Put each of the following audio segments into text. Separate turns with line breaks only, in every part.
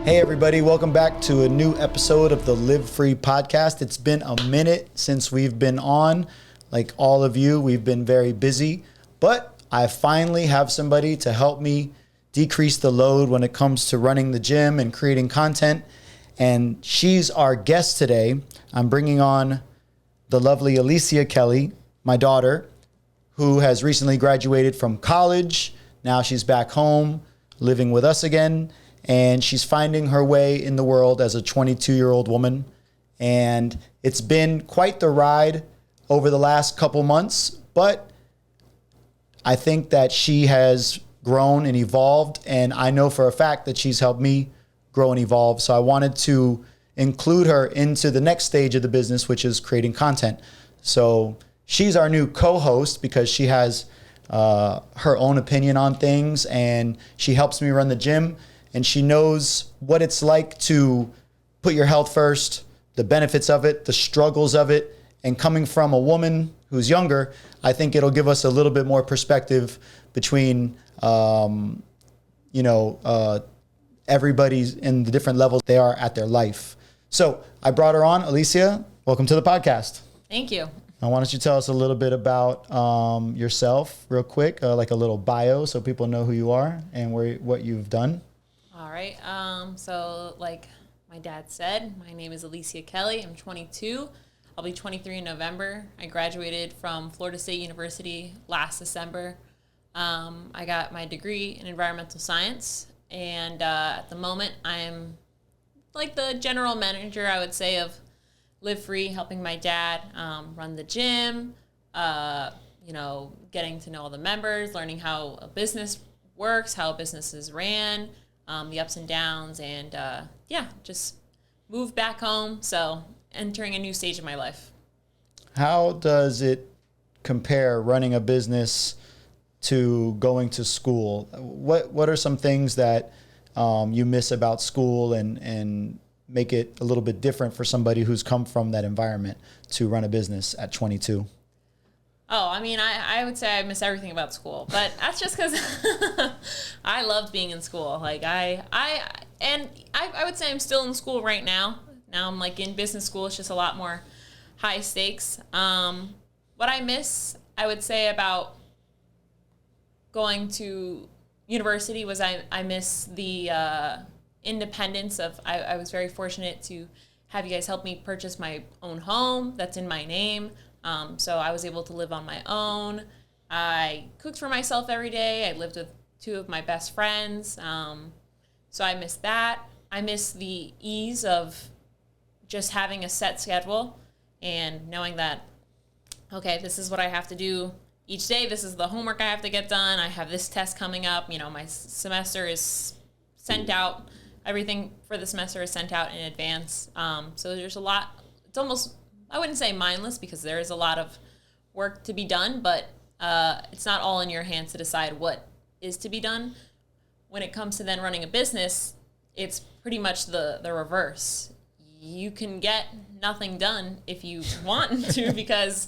Hey everybody, welcome back to a new episode of the Live Free podcast. It's been a minute since we've been on. Like all of you, we've been very busy, but I finally have somebody to help me decrease the load when it comes to running the gym and creating content. And she's our guest today. I'm bringing on the lovely Alicia Kelly, my daughter, who has recently graduated from college. Now she's back home living with us again. And she's finding her way in the world as a 22-year-old woman. And it's been quite the ride over the last couple months, but I think that she has grown and evolved, and I know for a fact that she's helped me grow and evolve. So I wanted to include her into the next stage of the business, which is creating content. So she's our new co-host because she has her own opinion on things, and she helps me run the gym. And she knows what it's like to put your health first, the benefits of it, the struggles of it. And coming from a woman who's younger, I think it'll give us a little bit more perspective between, everybody's in the different levels they are at their life. So I brought her on. Alicia, welcome to the podcast.
Thank you.
Now, why don't you tell us a little bit about yourself real quick, like a little bio so people know who you are and what you've done.
All right. So like my dad said, my name is Alicia Kelly. I'm 22. I'll be 23 in November. I graduated from Florida State University last December. I got my degree in environmental science. And at the moment, I'm like the general manager, I would say, of Live Free, helping my dad run the gym, getting to know all the members, learning how a business works, how a business is ran, the ups and downs, and just moved back home. So entering a new stage of my life.
How does it compare running a business to going to school? What are some things that you miss about school and make it a little bit different for somebody who's come from that environment to run a business at 22?
Oh, I mean, I would say I miss everything about school, but that's just because I loved being in school. Like I would say I'm still in school right now. Now I'm like in business school. It's just a lot more high stakes. What I miss, I would say, about going to university was I miss the independence of, I was very fortunate to have you guys help me purchase my own home that's in my name. So I was able to live on my own. I cooked for myself every day. I lived with two of my best friends. So I miss that. I miss the ease of just having a set schedule and knowing that, okay, this is what I have to do each day. This is the homework I have to get done. I have this test coming up. My semester is sent out. Everything for the semester is sent out in advance. So there's a lot. It's almost, I wouldn't say mindless because there is a lot of work to be done, but it's not all in your hands to decide what is to be done. When it comes to then running a business, it's pretty much the reverse. You can get nothing done if you want to because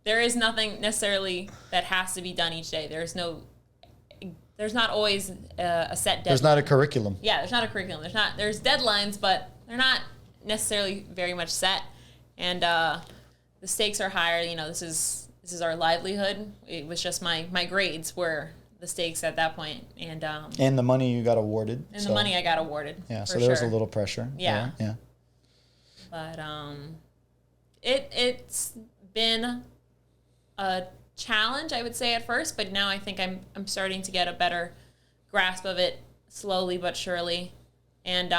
there is nothing necessarily that has to be done each day. There's not always a set deadline.
There's not a curriculum.
Yeah, there's not a curriculum. There's deadlines, but they're not necessarily very much set. And the stakes are higher. This is our livelihood. It was just my grades were the stakes at that point, and
the money you got awarded.
The money I got awarded.
Yeah, so there was a little pressure.
Yeah.
Yeah.
But it's been a challenge, I would say, at first, but now I think I'm starting to get a better grasp of it slowly but surely. And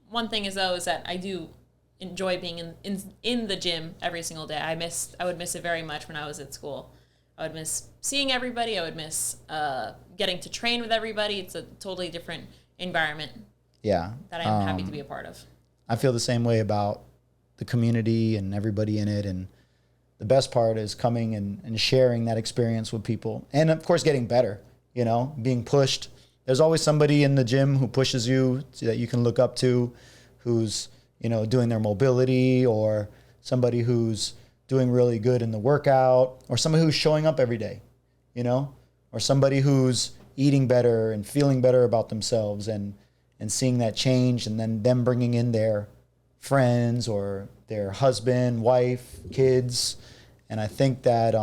one thing is that I do enjoy being in the gym every single day. I would miss it very much when I was at school. I would miss seeing everybody. I would miss getting to train with everybody. It's a totally different environment.
Yeah.
That I'm happy to be a part of.
I feel the same way about the community and everybody in it. And the best part is coming and sharing that experience with people. And of course, getting better, being pushed. There's always somebody in the gym who pushes you that you can look up to, who's, doing their mobility, or somebody who's doing really good in the workout, or somebody who's showing up every day, or somebody who's eating better and feeling better about themselves. And and seeing that change, and then them bringing in their friends or their husband, wife, kids. And I think that,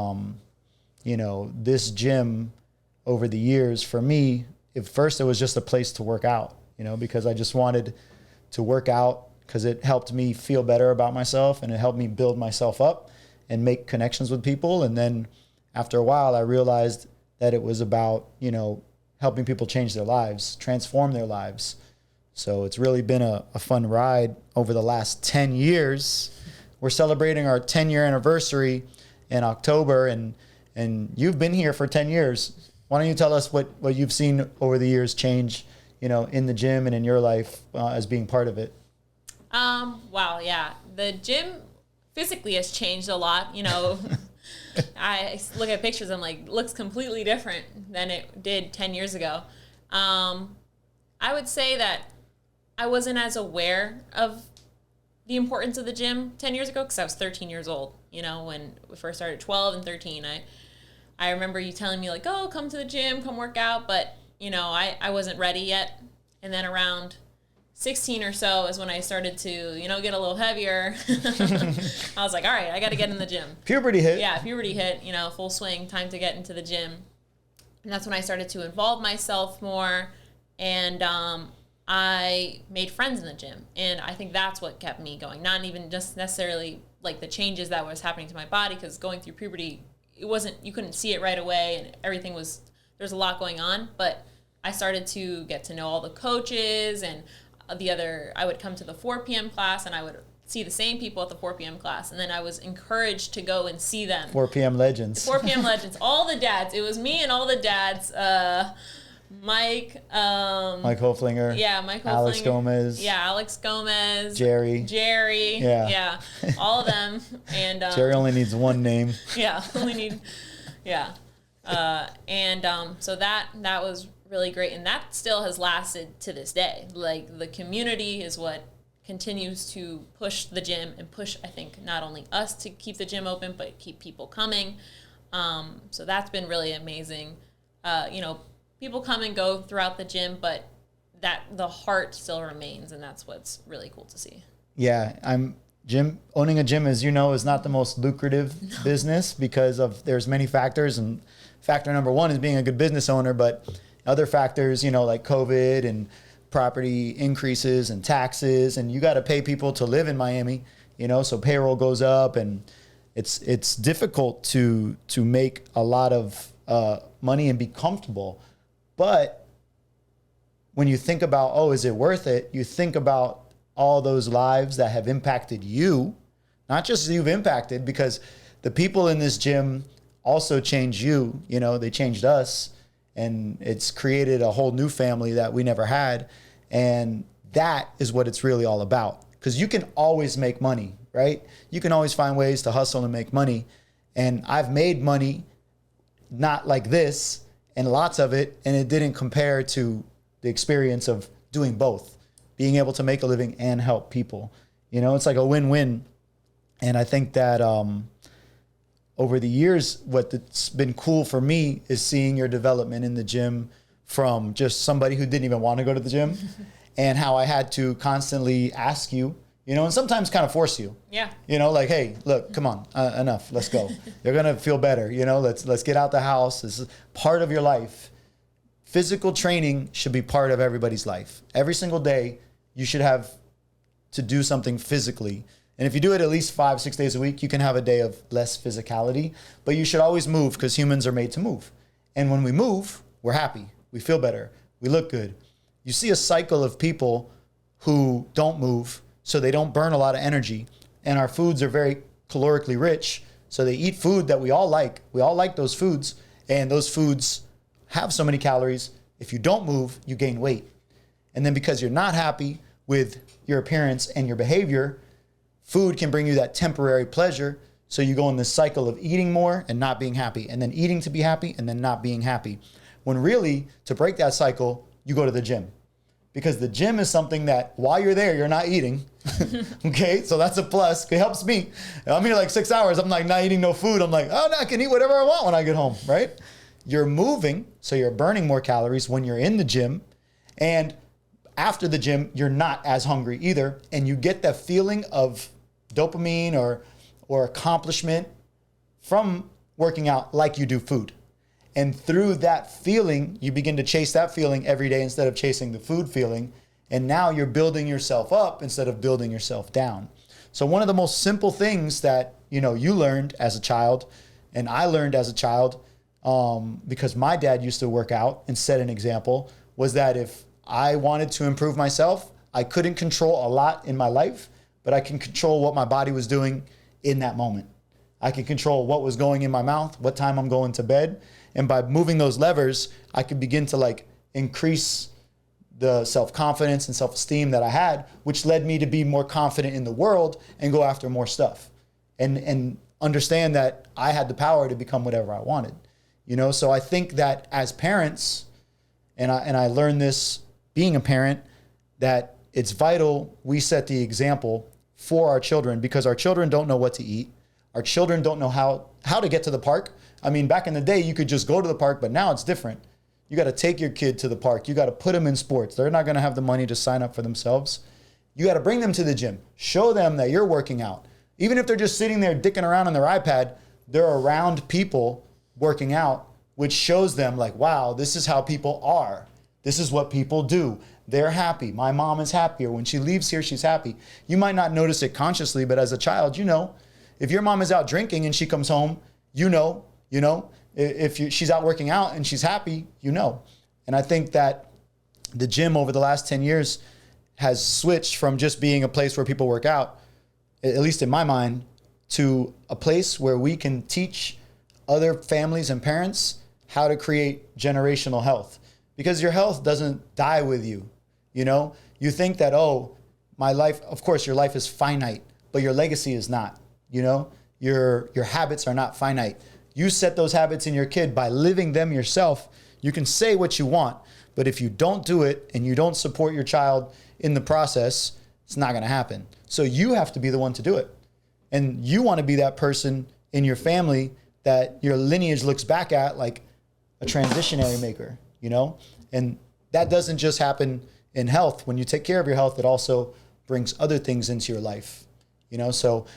this gym over the years for me, at first it was just a place to work out, because I just wanted to work out because it helped me feel better about myself and it helped me build myself up and make connections with people. And then after a while, I realized that it was about, helping people change their lives, transform their lives. So it's really been a fun ride over the last 10 years. We're celebrating our 10-year anniversary in October, and you've been here for 10 years. Why don't you tell us what you've seen over the years change, in the gym and in your life as being part of it?
Wow, yeah. The gym physically has changed a lot, I look at pictures, I'm like, looks completely different than it did 10 years ago. I would say that I wasn't as aware of the importance of the gym 10 years ago because I was 13 years old, when we first started, 12 and 13. I remember you telling me like, oh, come to the gym, come work out. But, I wasn't ready yet. And then around 16 or so is when I started to, get a little heavier. I was like, all right, I got to get in the gym.
Puberty hit.
Yeah, puberty hit, full swing, time to get into the gym. And that's when I started to involve myself more. And I made friends in the gym. And I think that's what kept me going. Not even just necessarily like the changes that was happening to my body, because going through puberty, you couldn't see it right away and everything there's a lot going on. But I started to get to know all the coaches, and I would come to the 4 p.m. class and I would see the same people at the 4 p.m. class. And then I was encouraged to go and see them.
4 p.m. legends.
4 p.m. legends. All the dads. It was me and all the dads. Mike
Hoflinger.
Yeah, Mike Hoflinger.
Alex Gomez.
Yeah, Alex Gomez.
Jerry.
Yeah. All of them. And
Jerry only needs one name.
Yeah, yeah. So that was really great, and that still has lasted to this day. Like, the community is what continues to push the gym and push, I think, not only us to keep the gym open, but keep people coming. So that's been really amazing. People come and go throughout the gym, but that the heart still remains, and that's what's really cool to see.
Yeah, owning a gym, as you know, is not the most lucrative business because there's many factors, and factor number one is being a good business owner, but other factors, like COVID and property increases and taxes, and you got to pay people to live in Miami, so payroll goes up, and it's difficult to make a lot of money and be comfortable. But when you think about, is it worth it? You think about all those lives that have impacted you, not just you've impacted, because the people in this gym also changed you, they changed us, and it's created a whole new family that we never had. And that is what it's really all about, because you can always make money, right? You can always find ways to hustle and make money. And I've made money not like this, and lots of it, and it didn't compare to the experience of doing both, being able to make a living and help people. It's like a win-win. And I think that over the years, what's been cool for me is seeing your development in the gym from just somebody who didn't even want to go to the gym and how I had to constantly ask you, and sometimes kind of force you.
Yeah.
Like, hey, look, come on, enough, let's go. You're going to feel better, let's get out the house. This is part of your life. Physical training should be part of everybody's life. Every single day, you should have to do something physically. And if you do it at least 5-6 days a week, you can have a day of less physicality, but you should always move because humans are made to move. And when we move, we're happy. We feel better. We look good. You see a cycle of people who don't move, so they don't burn a lot of energy. And our foods are very calorically rich, so they eat food that we all like. We all like those foods, and those foods have so many calories. If you don't move, you gain weight. And then because you're not happy with your appearance and your behavior, food can bring you that temporary pleasure. So you go in this cycle of eating more and not being happy, and then eating to be happy and then not being happy. When really, to break that cycle, you go to the gym. Because the gym is something that while you're there, you're not eating. Okay, so that's a plus. It helps me. I'm here like 6 hours. I'm like not eating no food. I'm like, no, I can eat whatever I want when I get home, right? You're moving, so you're burning more calories when you're in the gym. And after the gym, you're not as hungry either. And you get that feeling of dopamine or accomplishment from working out like you do food. And through that feeling, you begin to chase that feeling every day instead of chasing the food feeling. And now you're building yourself up instead of building yourself down. So one of the most simple things that, you learned as a child, and I learned as a child, because my dad used to work out and set an example, was that if I wanted to improve myself, I couldn't control a lot in my life, but I can control what my body was doing in that moment. I can control what was going in my mouth, what time I'm going to bed. And by moving those levers, I could begin to increase the self-confidence and self-esteem that I had, which led me to be more confident in the world and go after more stuff and understand that I had the power to become whatever I wanted. So I think that as parents, and I learned this being a parent, that it's vital we set the example for our children, because our children don't know what to eat. Our children don't know how to get to the park. I mean, back in the day, you could just go to the park, but now it's different. You got to take your kid to the park. You got to put them in sports. They're not going to have the money to sign up for themselves. You got to bring them to the gym. Show them that you're working out. Even if they're just sitting there dicking around on their iPad, they're around people working out, which shows them wow, this is how people are. This is what people do. They're happy. My mom is happier. When she leaves here, she's happy. You might not notice it consciously, but as a child, if your mom is out drinking and she comes home, if she's out working out and she's happy, And I think that the gym over the last 10 years has switched from just being a place where people work out, at least in my mind, to a place where we can teach other families and parents how to create generational health. Because your health doesn't die with you. You think that, my life, of course, your life is finite, but your legacy is not. Your habits are not finite. You set those habits in your kid by living them yourself. You can say what you want, but if you don't do it and you don't support your child in the process, it's not going to happen. So you have to be the one to do it. And you want to be that person in your family that your lineage looks back at like a transitionary maker, And that doesn't just happen in health. When you take care of your health, it also brings other things into your life, So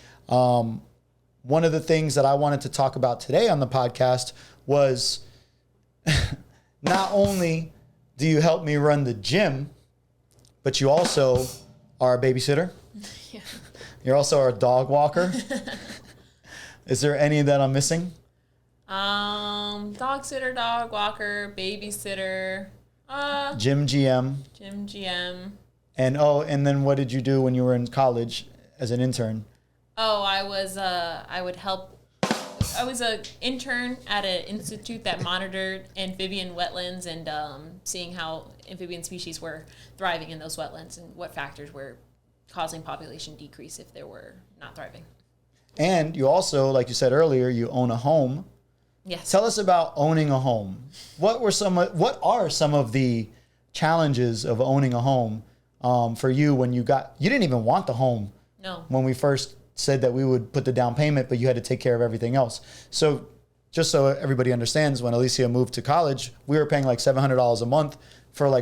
one of the things that I wanted to talk about today on the podcast was not only do you help me run the gym, but you also are a babysitter. Yeah. You're also our dog walker. Is there any that I'm missing?
Dog sitter, dog walker, babysitter,
gym GM.
Gym GM.
And then what did you do when you were in college as an intern?
I was an intern at an institute that monitored amphibian wetlands and seeing how amphibian species were thriving in those wetlands and what factors were causing population decrease if they were not thriving.
And you also, like you said earlier, you own a home.
Yes.
Tell us about owning a home. What are some of the challenges of owning a home for you when you didn't even want the home?
No.
When we first said that we would put the down payment, but you had to take care of everything else. So just so everybody understands, when Alicia moved to college, we were paying like $700 a month for a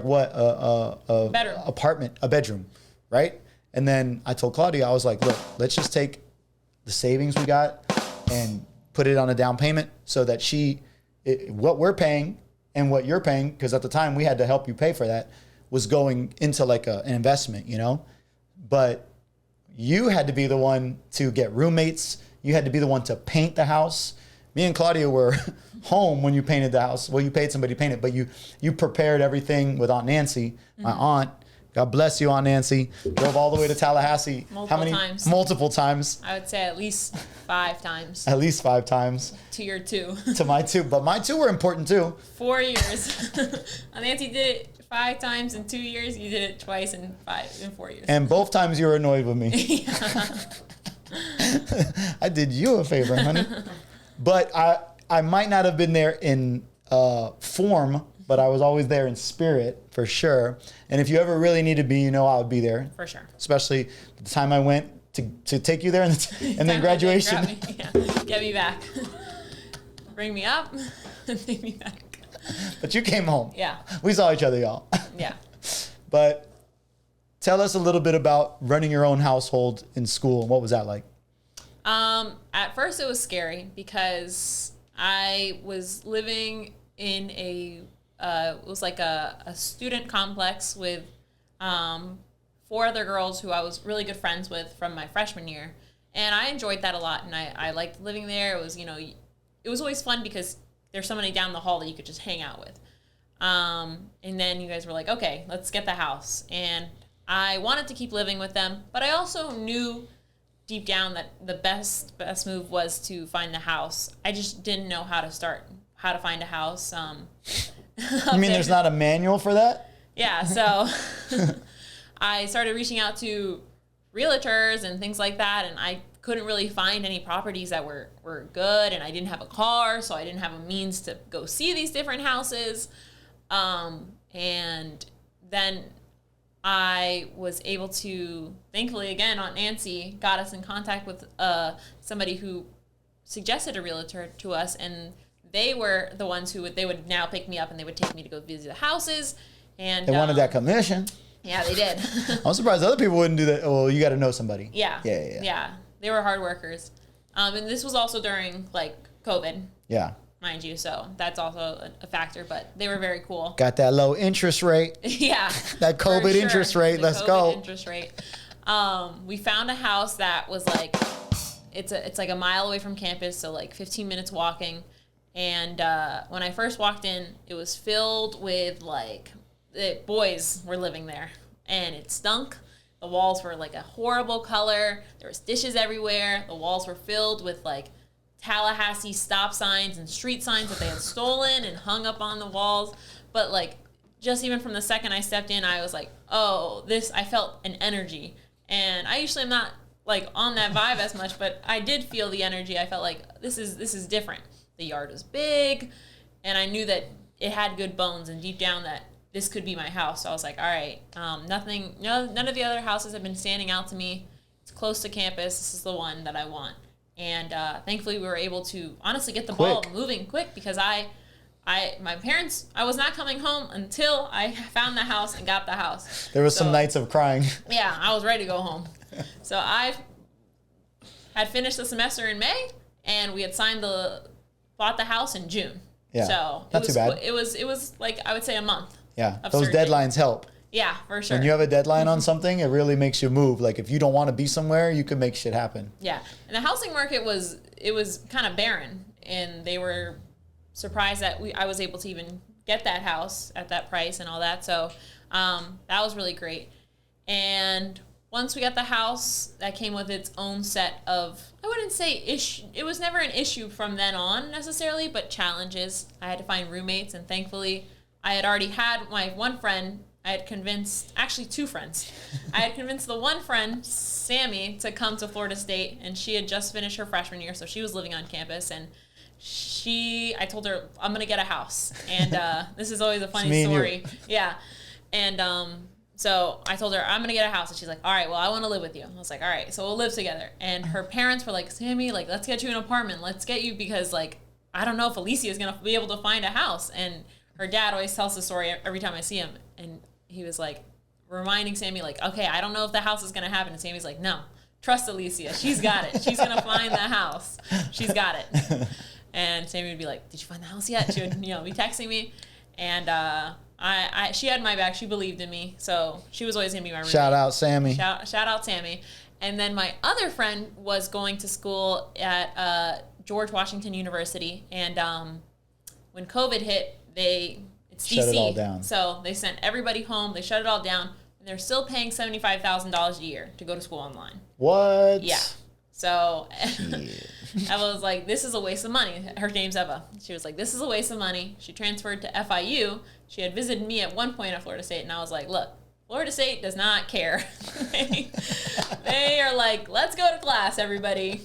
bedroom, right? And then I told Claudia, I was like, look, let's just take the savings we got and put it on a down payment so that what we're paying and what you're paying, because at the time we had to help you pay for that, was going into an investment, But you had to be the one to get roommates. You had to be the one to paint the house. Me and Claudia were home when you painted the house. Well, you paid somebody to paint it, but you prepared everything with Aunt Nancy, my aunt. God bless you, Aunt Nancy. Drove all the way to Tallahassee.
Times.
Multiple times.
I would say at least 5 times.
At least 5 times.
To your 2.
To my 2. But my 2 were important too.
4 years. Aunt Nancy did it 5 times in 2 years. You did it twice in 4 years.
And both times you were annoyed with me. I did you a favor, honey. But I might not have been there in form, but I was always there in spirit, for sure. And if you ever really needed me, I would be there.
For sure. Especially
the time I went to take you there and then graduation.
Get me back. Bring me up and take me back.
But you came home.
Yeah.
We saw each other, y'all.
Yeah.
But tell us a little bit about running your own household in school and what was that like?
At first it was scary because I was living in it was like a student complex with 4 other girls who I was really good friends with from my freshman year. And I enjoyed that a lot. And I liked living there. It was, it was always fun because there's somebody down the hall that you could just hang out with. And then you guys were like, okay, let's get the house. And I wanted to keep living with them, but I also knew deep down that the best move was to find the house. I just didn't know how to find a house.
You mean there's not a manual for that?
Yeah, so I started reaching out to realtors and things like that, and I couldn't really find any properties that were good, and I didn't have a car, so I didn't have a means to go see these different houses. And then I was able to, thankfully, again, Aunt Nancy got us in contact with somebody who suggested a realtor to us, and they were the ones they would now pick me up and they would take me to go visit the houses. And
they wanted that commission.
Yeah, they did.
I'm surprised other people wouldn't do that. Well, you got to know somebody.
Yeah. They were hard workers. And this was also during like COVID.
Yeah.
Mind you, so that's also a factor, but they were very cool.
Got that low interest rate.
Yeah.
That COVID interest rate. Let's go.
Interest rate. We found a house that was like, it's like a mile away from campus, so like 15 minutes walking. And when I first walked in, it was filled with boys were living there, and it stunk. The walls were like a horrible color. There was dishes everywhere. The walls were filled with like Tallahassee stop signs and street signs that they had stolen and hung up on the walls. But like, just even from the second I stepped in, I was like, oh, I felt an energy. And I usually am not like on that vibe as much, but I did feel the energy. I felt like this is different. The yard was big, and I knew that it had good bones, and deep down that this could be my house. So I was like, all right, none of the other houses have been standing out to me. It's close to campus. This is the one that I want. And thankfully we were able to honestly get the ball moving quick, because my parents, I was not coming home until I found the house and got the house.
There was some nights of crying.
Yeah, I was ready to go home. So I had finished the semester in May, and we had bought the house in June.
Yeah,
so
not too bad.
It was like, I would say, a month.
Yeah, those deadlines help.
Yeah, for sure.
When you have a deadline on something, it really makes you move. Like if you don't want to be somewhere, you can make shit happen.
Yeah, and the housing market was kind of barren, and they were surprised that I was able to even get that house at that price and all that. So that was really great. And once we got the house, that came with its own set of, I wouldn't say issue. It was never an issue from then on necessarily, but challenges. I had to find roommates, and thankfully I had already had my one friend. I had convinced, actually 2 friends. I had convinced the one friend, Sammy, to come to Florida State, and she had just finished her freshman year, so she was living on campus, and I told her, I'm going to get a house. And this is always a funny story. Yeah. And so I told her, I'm going to get a house. And she's like, all right, well, I want to live with you. I was like, all right, so we'll live together. And her parents were like, Sammy, like, let's get you an apartment. Let's get you, because, like, I don't know if Alicia is going to be able to find a house. And her dad always tells the story every time I see him. And he was like reminding Sammy, like, okay, I don't know if the house is going to happen. And Sammy's like, no, trust Alicia. She's got it. She's going to find the house. She's got it. And Sammy would be like, did you find the house yet? She would, be texting me. And she had my back. She believed in me. So she was always going to be my roommate.
Shout out Sammy.
Shout out Sammy. And then my other friend was going to school at George Washington University. And when COVID hit, it's DC.
Shut it all down.
So they sent everybody home. They shut it all down. And they're still paying $75,000 a year to go to school online.
What?
Yeah. So I was like, this is a waste of money. Her name's Eva. She was like, this is a waste of money. She transferred to FIU. She had visited me at one point at Florida State, and I was like, look, Florida State does not care. They are like, let's go to class, everybody.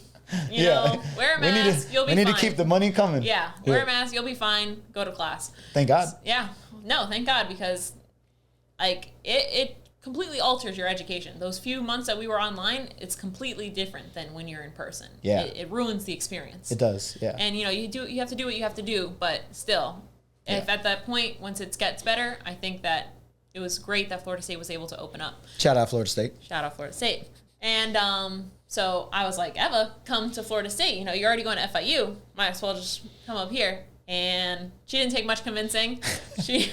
You know, wear a mask, you'll be fine.
We need to keep the money coming.
Yeah, wear a mask, you'll be fine. Go to class.
Thank God.
Yeah. No, thank God, because like it completely alters your education. Those few months that we were online, it's completely different than when you're in person.
Yeah.
It ruins the experience.
It does, yeah.
And you have to do what you have to do, but still, if at that point, once it gets better, I think that it was great that Florida State was able to open up.
Shout out Florida State.
Shout out Florida State. And so I was like, Eva, come to Florida State. You know, you're already going to FIU. Might as well just come up here. And she didn't take much convincing. She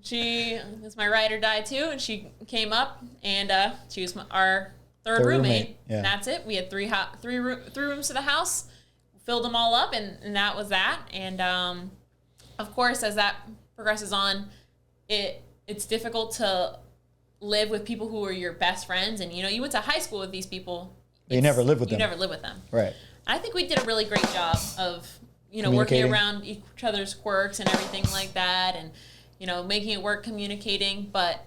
is my ride or die too. And she came up and she was our third roommate.
Yeah.
And that's it. We had three rooms to the house. Filled them all up, and that was that. And of course, as that progresses on, it's difficult to live with people who are your best friends. And, you know, you went to high school with these people.
You never live with them.
You never live with them.
Right.
I think we did a really great job of, you know, working around each other's quirks and everything like that, and, you know, making it work, communicating. But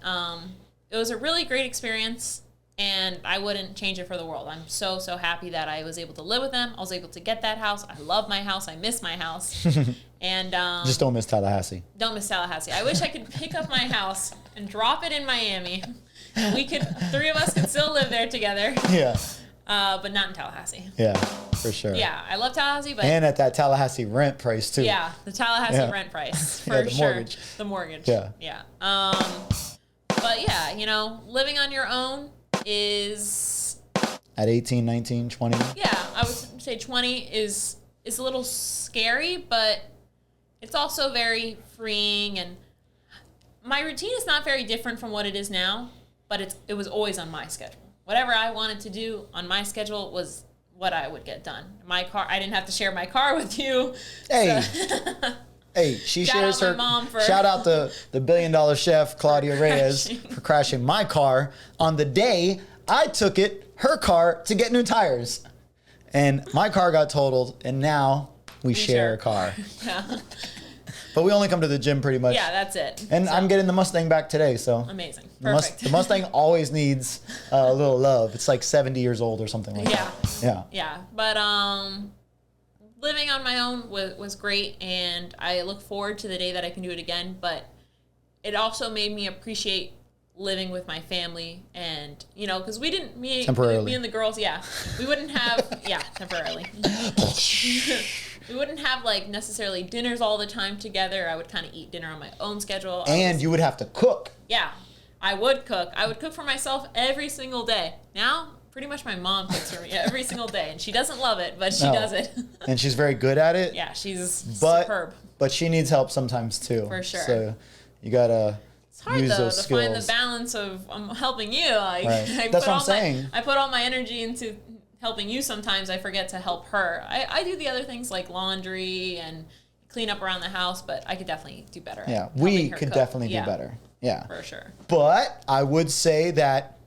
it was a really great experience, and I wouldn't change it for the world. I'm so happy that I was able to live with them. I was able to get that house. I love my house. I miss my house. And
just don't miss Tallahassee.
Don't miss Tallahassee. I wish I could pick up my house and drop it in Miami. Three of us could still live there together.
Yeah.
But not in Tallahassee.
Yeah, for sure.
Yeah, I love Tallahassee, but
and at that Tallahassee rent price too.
Yeah, the Tallahassee rent price for
the
sure.
Mortgage.
The mortgage.
Yeah.
Yeah. But yeah, you know, living on your own is
at 18, 19, 20.
Yeah, I would say 20 is a little scary, but it's also very freeing, and my routine is not very different from what it is now, but it was always on my schedule. Whatever I wanted to do on my schedule was what I would get done. My car, I didn't have to share my car with you.
Hey.
So.
Hey, she
Shout
shares
out
her.
my mom for
Shout out the $1 billion chef Claudia Reyes for crashing my car on the day I took her car to get new tires, and my car got totaled, and now we share a car.
Yeah.
But we only come to the gym pretty much.
Yeah, that's it.
And I'm getting the Mustang back today, so
amazing. Perfect.
The Mustang always needs a little love. It's like 70 years old or something like that. Yeah.
Yeah. But living on my own was great, and I look forward to the day that I can do it again. But it also made me appreciate living with my family, and, you know, because me and the girls, we wouldn't have, temporarily. We wouldn't have, like, necessarily dinners all the time together. I would kind of eat dinner on my own schedule.
And you would have to cook.
Yeah, I would cook. I would cook for myself every single day. Now, pretty much my mom cooks for me every single day, and she doesn't love it, but she does it.
And she's very good at it.
Yeah, she's superb.
But she needs help sometimes, too.
For sure.
So you got to use those skills.
Find the balance of helping you. Like,
right. That's what I'm saying.
I put all my energy into helping you. Sometimes I forget to help her. I do the other things like laundry and clean up around the house, but I could definitely do better.
Yeah, we could definitely do better. Yeah.
For sure.
But I would say that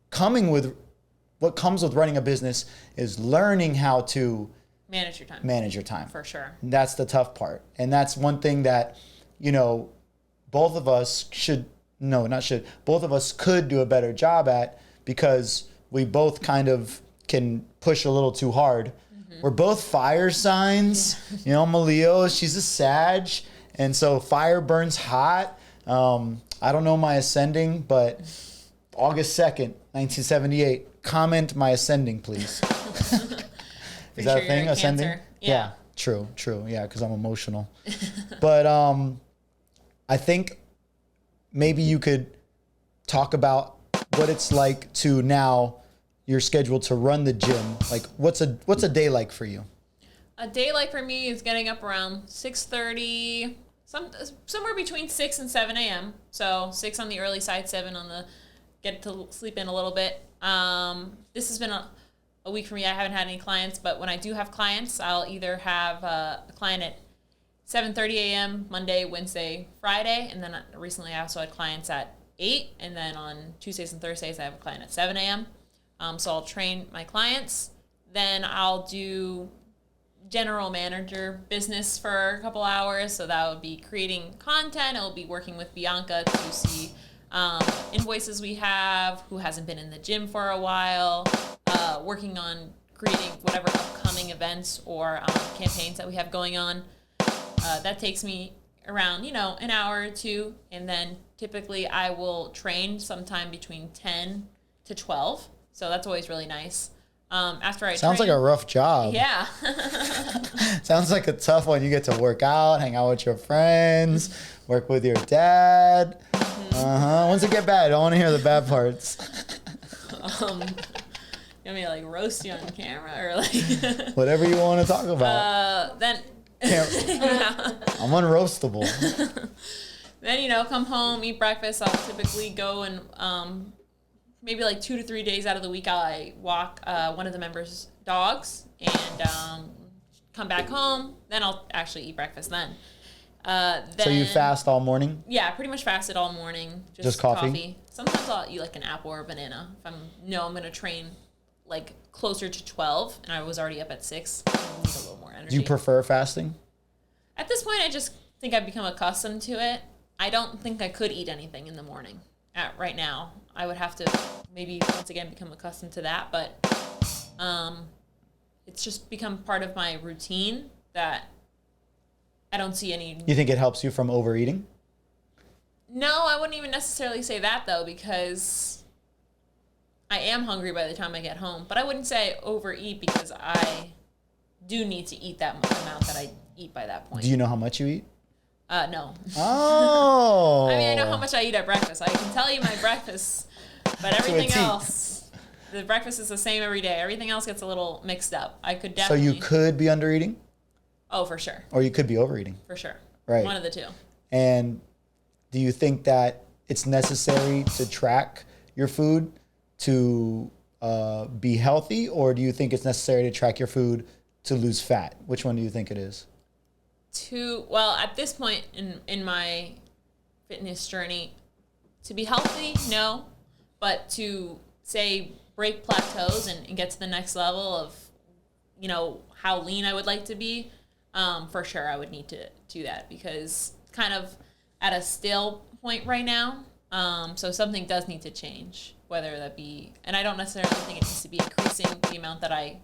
what comes with running a business is learning how to
manage your time. For sure.
And that's the tough part. And that's one thing that, you know, both of us could do a better job at, because we both kind of can push a little too hard. Mm-hmm. We're both fire signs. Yeah. You know, I'm a Leo, she's a Sag. And so fire burns hot. I don't know my ascending, but August 2nd, 1978, comment my ascending, please. Is that a thing, ascending? Yeah. True. Yeah, because I'm emotional. But I think maybe you could talk about what it's like to now you're scheduled to run the gym. Like, what's a day like for you?
A day like for me is getting up around 6:30, somewhere between 6 and 7 a.m. So 6 on the early side, 7 on the get to sleep in a little bit. This has been a week for me. I haven't had any clients, but when I do have clients, I'll either have a client at 7:30 a.m. Monday, Wednesday, Friday, and then recently I also had clients at 8, and then on Tuesdays and Thursdays I have a client at 7 a.m. So I'll train my clients. Then I'll do general manager business for a couple hours. So that would be creating content. I'll be working with Bianca to see invoices we have, who hasn't been in the gym for a while, working on creating whatever upcoming events or campaigns that we have going on. That takes me around, an hour or two. And then typically I will train sometime between 10 to 12. So that's always really nice. After I
Sounds like a rough job.
Yeah.
Sounds like a tough one. You get to work out, hang out with your friends, work with your dad.
Mm-hmm.
Once it get bad, I don't want to hear the bad parts.
You want me to like roast you on camera or like
Whatever you want to talk about.
then
I'm unroastable.
Then, come home, eat breakfast. I'll typically go and maybe like 2 to 3 days out of the week, I walk one of the members' dogs and come back home. Then I'll actually eat breakfast then.
So you fast all morning?
Yeah, pretty much fasted all morning. Just coffee. Sometimes I'll eat like an apple or a banana. If I'm going to train like closer to 12 and I was already up at 6, I need a little more energy.
Do you prefer fasting?
At this point, I just think I've become accustomed to it. I don't think I could eat anything in the morning right now. I would have to maybe once again become accustomed to that, but it's just become part of my routine that I don't see any...
You think it helps you from overeating?
No, I wouldn't even necessarily say that, though, because I am hungry by the time I get home. But I wouldn't say I overeat because I do need to eat that amount that I eat by that point.
Do you know how much you eat?
No.
Oh.
I mean, I know how much I eat at breakfast. I can tell you my breakfast, but everything else, the breakfast is the same every day. Everything else gets a little mixed up. I could definitely...
So you could be under eating?
Oh, for sure.
Or you could be overeating?
For sure.
Right.
One of the two.
And do you think that it's necessary to track your food to be healthy, or do you think it's necessary to track your food to lose fat? Which one do you think it is?
Well, at this point in my fitness journey, to be healthy, no, but to say break plateaus and get to the next level of, how lean I would like to be, for sure I would need to do that because kind of at a stale point right now. So something does need to change, whether that be, and I don't necessarily think it needs to be increasing the amount that I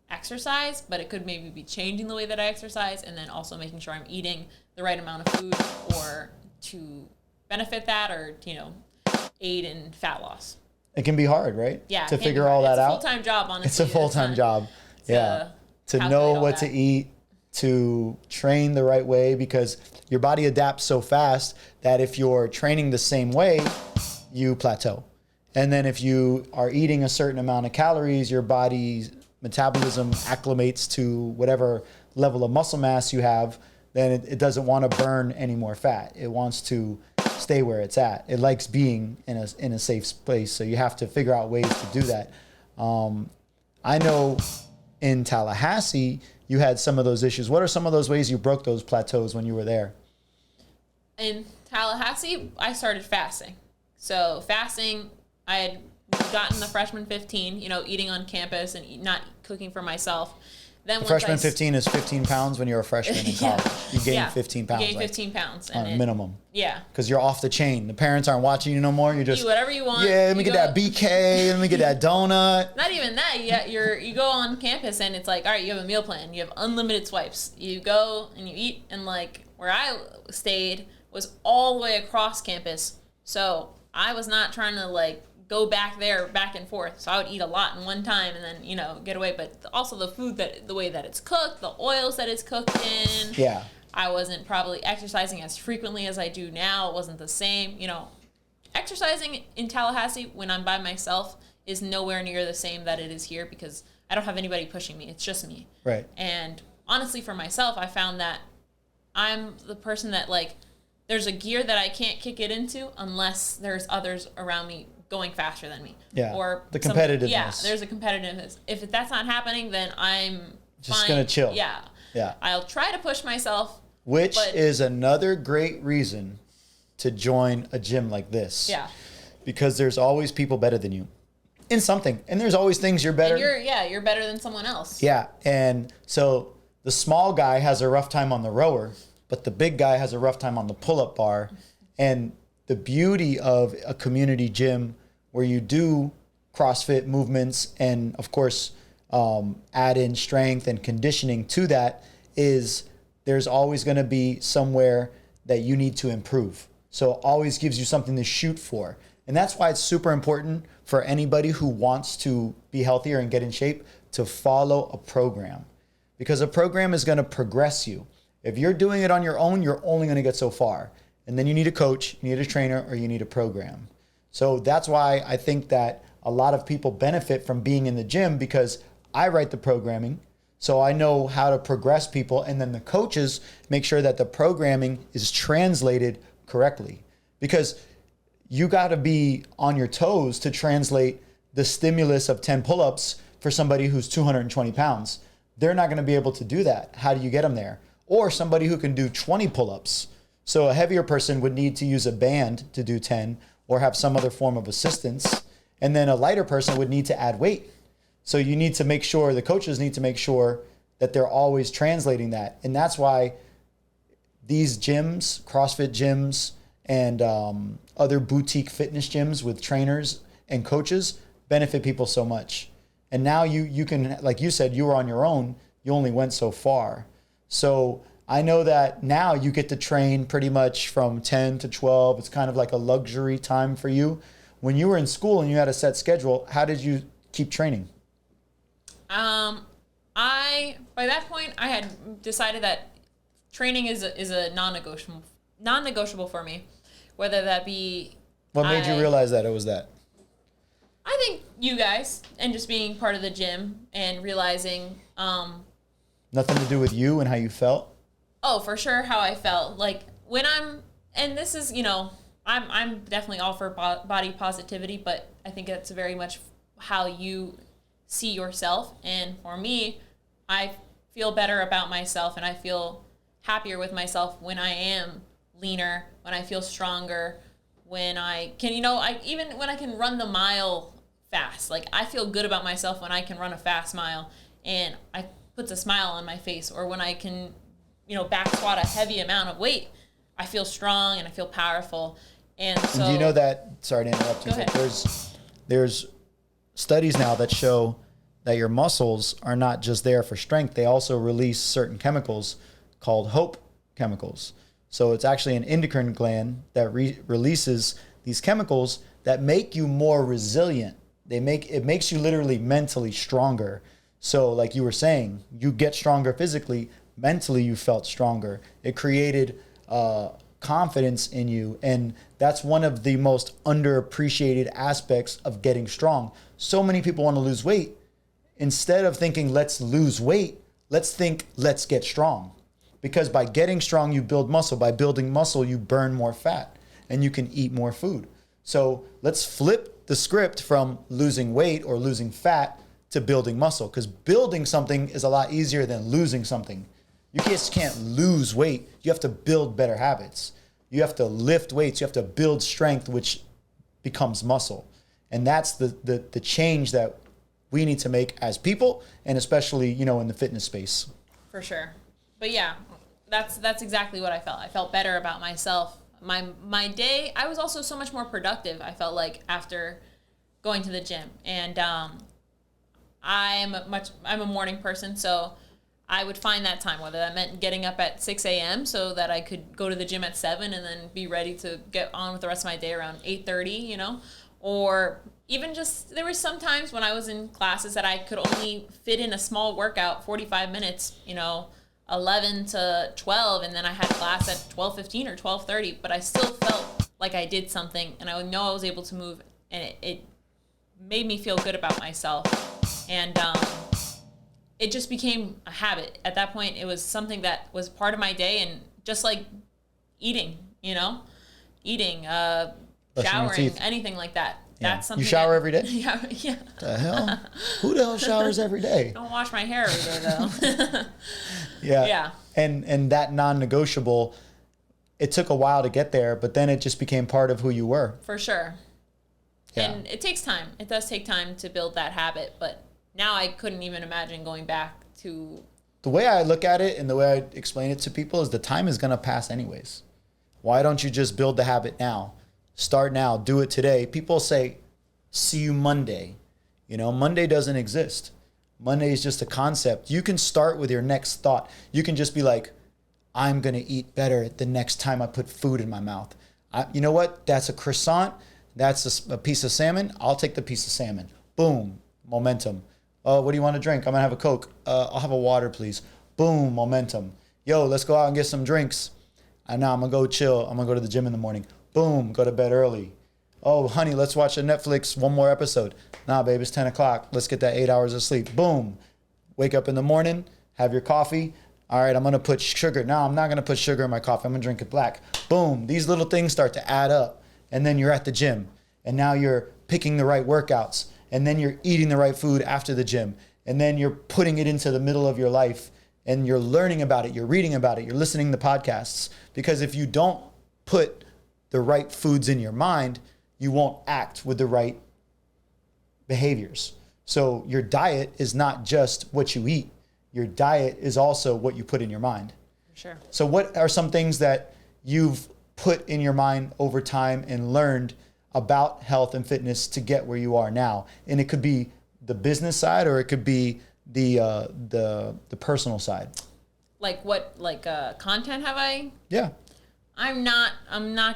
exercise, but it could maybe be changing the way that I exercise and then also making sure I'm eating the right amount of food or to benefit that or, aid in fat loss.
It can be hard, right?
Yeah.
To figure all that out.
It's a full-time job, honestly.
It's a full-time job. Yeah. To know what to eat, to train the right way, because your body adapts so fast that if you're training the same way, you plateau. And then if you are eating a certain amount of calories, your body's metabolism acclimates to whatever level of muscle mass you have, then it doesn't want to burn any more fat. It wants to stay where it's at. It likes being in a safe place. So you have to figure out ways to do that. I know in Tallahassee, you had some of those issues. What are some of those ways you broke those plateaus when you were there?
In Tallahassee, I started fasting. So fasting, I had gotten the freshman 15, eating on campus and not cooking for myself. Then
the freshman 15 is 15 pounds when you're a freshman in college. You gain 15 pounds.
You gain 15 pounds.
On a minimum.
Yeah.
Because you're off the chain. The parents aren't watching you no more. You're just...
Do whatever you want.
Yeah, let me get that BK. Let me get that donut.
Not even that. You go on campus and it's like, all right, you have a meal plan. You have unlimited swipes. You go and you eat. And like where I stayed was all the way across campus. So I was not trying to like go back and forth. So I would eat a lot in one time and then, get away. But also the food, the way that it's cooked, the oils that it's cooked in.
Yeah.
I wasn't probably exercising as frequently as I do now. It wasn't the same. Exercising in Tallahassee when I'm by myself is nowhere near the same that it is here because I don't have anybody pushing me. It's just me.
Right.
And honestly, for myself, I found that I'm the person that there's a gear that I can't kick it into unless there's others around me going faster than me.
Yeah.
Or
the competitiveness.
Yeah, there's a competitiveness. If that's not happening, then I'm
just going to chill.
Yeah.
Yeah.
I'll try to push myself.
Which is another great reason to join a gym like this.
Yeah.
Because there's always people better than you in something. And there's always things you're better.
And you're better than someone else.
Yeah. And so the small guy has a rough time on the rower, but the big guy has a rough time on the pull-up bar. And the beauty of a community gym where you do CrossFit movements and, of course, add in strength and conditioning to that is there's always going to be somewhere that you need to improve. So it always gives you something to shoot for. And that's why it's super important for anybody who wants to be healthier and get in shape to follow a program. Because a program is going to progress you. If you're doing it on your own, you're only going to get so far. And then you need a coach, you need a trainer, or you need a program. So that's why I think that a lot of people benefit from being in the gym, because I write the programming. So I know how to progress people. And then the coaches make sure that the programming is translated correctly, because you got to be on your toes to translate the stimulus of 10 pull-ups for somebody who's 220 pounds. They're not going to be able to do that. How do you get them there? Or somebody who can do 20 pull-ups. So a heavier person would need to use a band to do 10 or have some other form of assistance. And then a lighter person would need to add weight. So you need to make sure, the coaches need to make sure that they're always translating that. And that's why these gyms, CrossFit gyms, and other boutique fitness gyms with trainers and coaches benefit people so much. And now you can, like you said, you were on your own. You only went so far. So I know that now you get to train pretty much from 10 to 12. It's kind of like a luxury time for you. When you were in school and you had a set schedule, how did you keep training?
By that point, I had decided that training is a non-negotiable for me. Whether that be...
What made you realize that it was that?
I think you guys, and just being part of the gym and realizing...
Nothing to do with you and how you felt?
Oh, for sure, how I felt. Like, when and this is, I'm definitely all for body positivity, but I think it's very much how you see yourself. And for me, I feel better about myself and I feel happier with myself when I am leaner, when I feel stronger, when I can, even when I can run the mile fast. Like, I feel good about myself when I can run a fast mile and I puts a smile on my face, or when I can, back squat a heavy amount of weight, I feel strong and I feel powerful. And so,
do you know that, sorry to interrupt you, but there's studies now that show that your muscles are not just there for strength. They also release certain chemicals called hope chemicals. So it's actually an endocrine gland that releases these chemicals that make you more resilient. It makes you literally mentally stronger. So like you were saying, you get stronger physically, mentally you felt stronger. It created confidence in you. And that's one of the most underappreciated aspects of getting strong. So many people want to lose weight. Instead of thinking, let's lose weight, let's think, let's get strong. Because by getting strong, you build muscle. By building muscle, you burn more fat and you can eat more food. So let's flip the script from losing weight or losing fat to building muscle, because building something is a lot easier than losing something. You just can't lose weight. You have to build better habits. You have to lift weights. You have to build strength, which becomes muscle. And that's the change that we need to make as people, and especially, in the fitness space.
For sure. But yeah, that's exactly what I felt. I felt better about myself. My day, I was also so much more productive, I felt like, after going to the gym. And I'm a morning person, so I would find that time, whether that meant getting up at 6 a.m. so that I could go to the gym at 7 and then be ready to get on with the rest of my day around 8:30, or even just, there were some times when I was in classes that I could only fit in a small workout, 45 minutes, 11 to 12, and then I had class at 12:15 or 12:30, but I still felt like I did something, and I know I was able to move, and it made me feel good about myself. And it just became a habit. At that point, it was something that was part of my day, and just like eating, showering, anything like that. Yeah. That's something.
You shower every day?
Yeah.
The hell? Who the hell showers every day?
Don't wash my hair every day though.
Yeah. And that non-negotiable, it took a while to get there, but then it just became part of who you were.
For sure.
Yeah.
And it takes time. It does take time to build that habit, but now I couldn't even imagine going back to...
The way I look at it and the way I explain it to people is the time is going to pass anyways. Why don't you just build the habit now? Start now. Do it today. People say, see you Monday. Monday doesn't exist. Monday is just a concept. You can start with your next thought. You can just be like, I'm going to eat better the next time I put food in my mouth. You know what? That's a croissant. That's a piece of salmon. I'll take the piece of salmon. Boom. Momentum. Oh, what do you want to drink? I'm going to have a Coke. I'll have a water, please. Boom. Momentum. Yo, let's go out and get some drinks. Now I'm going to go chill. I'm going to go to the gym in the morning. Boom, go to bed early. Oh, honey, let's watch a Netflix, one more episode. Nah, babe, it's 10 o'clock. Let's get that 8 hours of sleep. Boom. Wake up in the morning, have your coffee. All right, I'm going to put sugar. No, I'm not going to put sugar in my coffee. I'm going to drink it black. Boom. These little things start to add up. And then you're at the gym. And now you're picking the right workouts. And then you're eating the right food after the gym. And then you're putting it into the middle of your life. And you're learning about it. You're reading about it. You're listening to podcasts. Because if you don't put the right foods in your mind, you won't act with the right behaviors. So your diet is not just what you eat. Your diet is also what you put in your mind.
Sure.
So what are some things that you've put in your mind over time and learned about health and fitness to get where you are now? And it could be the business side, or it could be the personal side.
Like what, content have I?
Yeah.
I'm not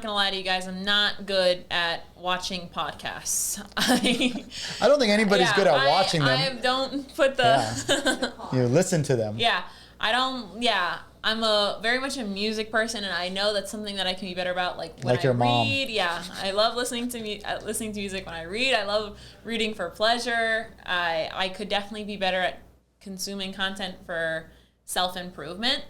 gonna lie to you guys. I'm not good at watching podcasts.
I don't think anybody's good at watching them.
I don't put the.
You listen to them.
Yeah, I don't. Yeah, I'm very much a music person, and I know that's something that I can be better about. Like when
your mom.
read. Yeah, I love listening to music when I read. I love reading for pleasure. I could definitely be better at consuming content for self-improvement.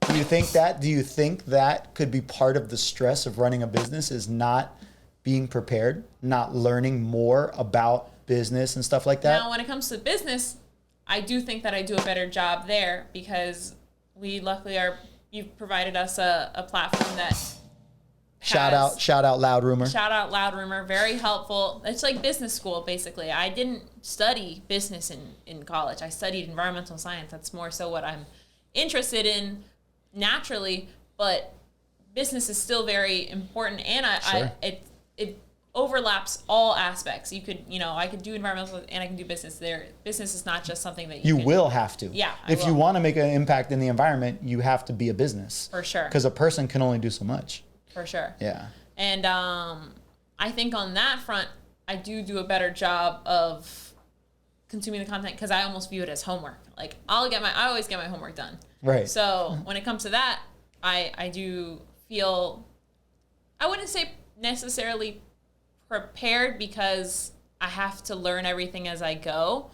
Do you think that could be part of the stress of running a business, is not being prepared, not learning more about business and stuff like that?
Now, when it comes to business, I do think that I do a better job there, because you've provided us a platform that
Shout out Loud Rumor.
Shout out Loud Rumor. Very helpful. It's like business school, basically. I didn't study business in college. I studied environmental science. That's more so what I'm interested in naturally, but business is still very important, and
Sure.
it overlaps all aspects. You could, I could do environmental and I can do business there. Business is not just something that you
will have to.
Yeah.
If you want to make an impact in the environment, you have to be a business.
For sure.
Because a person can only do so much.
For sure.
Yeah.
And I think on that front, I do a better job of consuming the content, because I almost view it as homework. Like I always get my homework done.
Right.
So when it comes to that, I do feel, I wouldn't say necessarily prepared, because I have to learn everything as I go,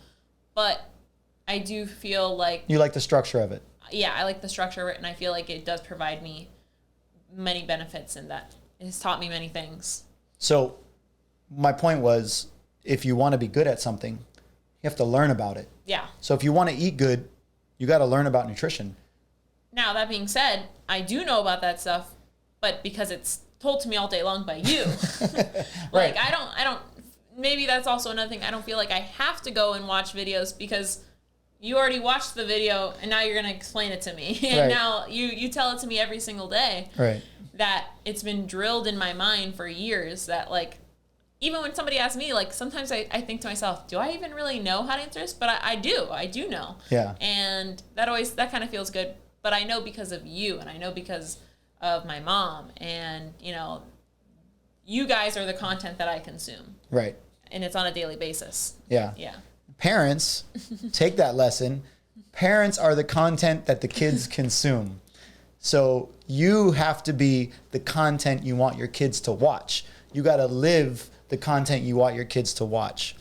but I do feel like...
You like the structure of it.
Yeah, I like the structure of it, and I feel like it does provide me many benefits in that. It has taught me many things.
So my point was, if you want to be good at something, you have to learn about it.
Yeah.
So if you want to eat good, you got to learn about nutrition.
Now, that being said, I do know about that stuff, but because it's told to me all day long by you.
Right.
I don't, maybe that's also another thing. I don't feel like I have to go and watch videos, because you already watched the video and now you're going to explain it to me. And
Right.
now you tell it to me every single day.
Right.
That it's been drilled in my mind for years, that even when somebody asks me, sometimes I think to myself, do I even really know how to answer this? But I do know.
Yeah.
And that kind of feels good. But I know because of you, and I know because of my mom, and, you guys are the content that I consume.
Right.
And it's on a daily basis.
Yeah.
Yeah.
Parents, take that lesson. Parents are the content that the kids consume. So you have to be the content you want your kids to watch. You got to live the content you want your kids to watch.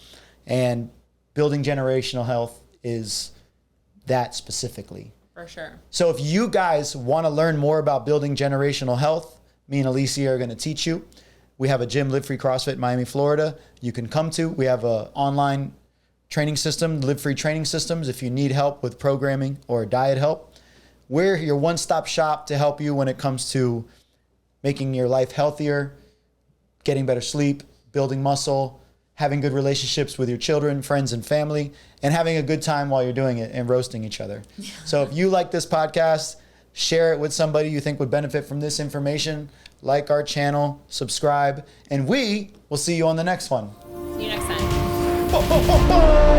And building generational health is that specifically.
For sure.
So if you guys want to learn more about building generational health, me and Alicia are going to teach you. We have a gym, Live Free CrossFit, Miami, Florida, you can come to. We have an online training system, Live Free Training Systems, if you need help with programming or diet help. We're your one-stop shop to help you when it comes to making your life healthier, getting better sleep, building muscle, having good relationships with your children, friends, and family, and having a good time while you're doing it and roasting each other. So if you like this podcast, share it with somebody you think would benefit from this information. Like our channel, subscribe, and we will see you on the next one.
See you next time.
Bo, bo, bo, bo.